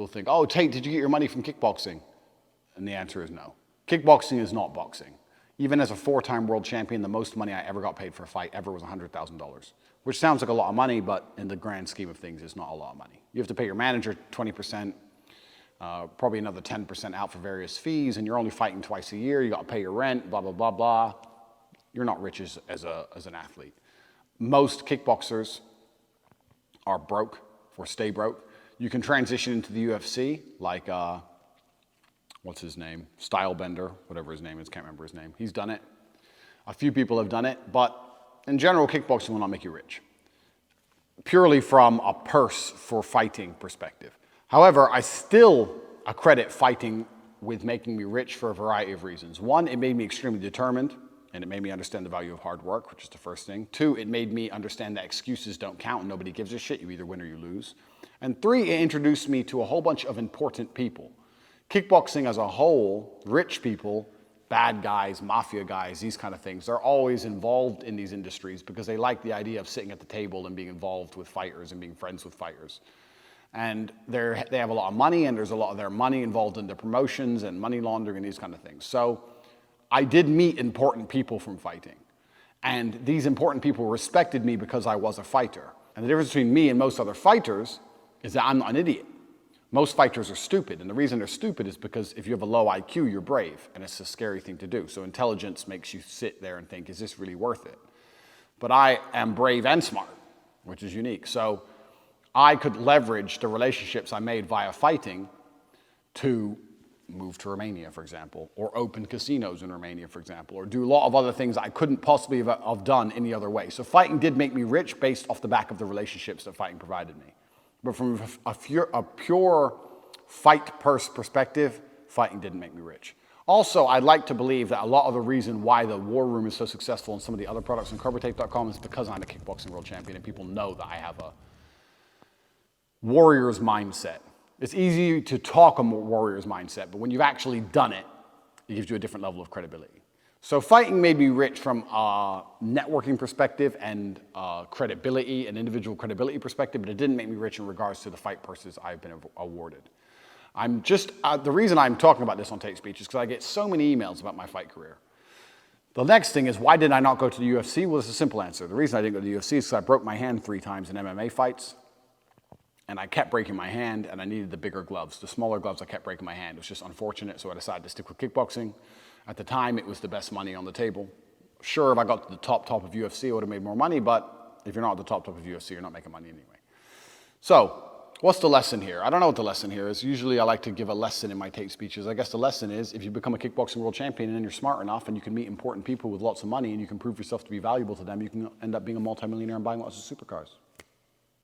people think, oh, Tate, did you get your money from kickboxing? And the answer is no. Kickboxing is not boxing. Even as a 4-time world champion, the most money I ever got paid for a fight ever was $100,000, which sounds like a lot of money, but in the grand scheme of things, it's not a lot of money. You have to pay your manager 20%, probably another 10% out for various fees, and you're only fighting twice a year. You got to pay your rent, blah, blah, blah, blah. You're not rich as an athlete. Most kickboxers are broke or stay broke. You can transition into the UFC like, what's his name? Stylebender, whatever his name is, can't remember his name. He's done it. A few people have done it, but in general, kickboxing will not make you rich, purely from a purse for fighting perspective. However, I still accredit fighting with making me rich for a variety of reasons. One, it made me extremely determined, and it made me understand the value of hard work, which is the first thing. 2, it made me understand that excuses don't count and nobody gives a shit. You either win or you lose. And 3, it introduced me to a whole bunch of important people. Kickboxing as a whole, rich people, bad guys, mafia guys, these kind of things, they're always involved in these industries because they like the idea of sitting at the table and being involved with fighters and being friends with fighters. And they have a lot of money, and there's a lot of their money involved in the promotions and money laundering and these kind of things. So I did meet important people from fighting. And these important people respected me because I was a fighter. And the difference between me and most other fighters is that I'm not an idiot. Most fighters are stupid, and the reason they're stupid is because if you have a low IQ, you're brave, and it's a scary thing to do. So intelligence makes you sit there and think, is this really worth it? But I am brave and smart, which is unique. So I could leverage the relationships I made via fighting to move to Romania, for example, or open casinos in Romania, for example, or do a lot of other things I couldn't possibly have done any other way. So fighting did make me rich based off the back of the relationships that fighting provided me. But from a pure fight purse perspective, fighting didn't make me rich. Also, I'd like to believe that a lot of the reason why the War Room is so successful and some of the other products on Tate.com is because I'm a kickboxing world champion and people know that I have a warrior's mindset. It's easy to talk a warrior's mindset, but when you've actually done it, it gives you a different level of credibility. So fighting made me rich from a networking perspective and credibility, an individual credibility perspective, but it didn't make me rich in regards to the fight purses I've been awarded. The reason I'm talking about this on Tate Speech is because I get so many emails about my fight career. The next thing is, why did I not go to the UFC? Well, it's a simple answer. The reason I didn't go to the UFC is because I broke my hand 3 times in MMA fights, and I kept breaking my hand, and I needed the bigger gloves. The smaller gloves, I kept breaking my hand. It was just unfortunate, so I decided to stick with kickboxing. At the time, it was the best money on the table. Sure, if I got to the top of UFC, I would have made more money, but if you're not at the top of UFC, you're not making money anyway. So, what's the lesson here? I don't know what the lesson here is. Usually I like to give a lesson in my Tate speeches. I guess the lesson is, if you become a kickboxing world champion and you're smart enough and you can meet important people with lots of money and you can prove yourself to be valuable to them, you can end up being a multimillionaire and buying lots of supercars.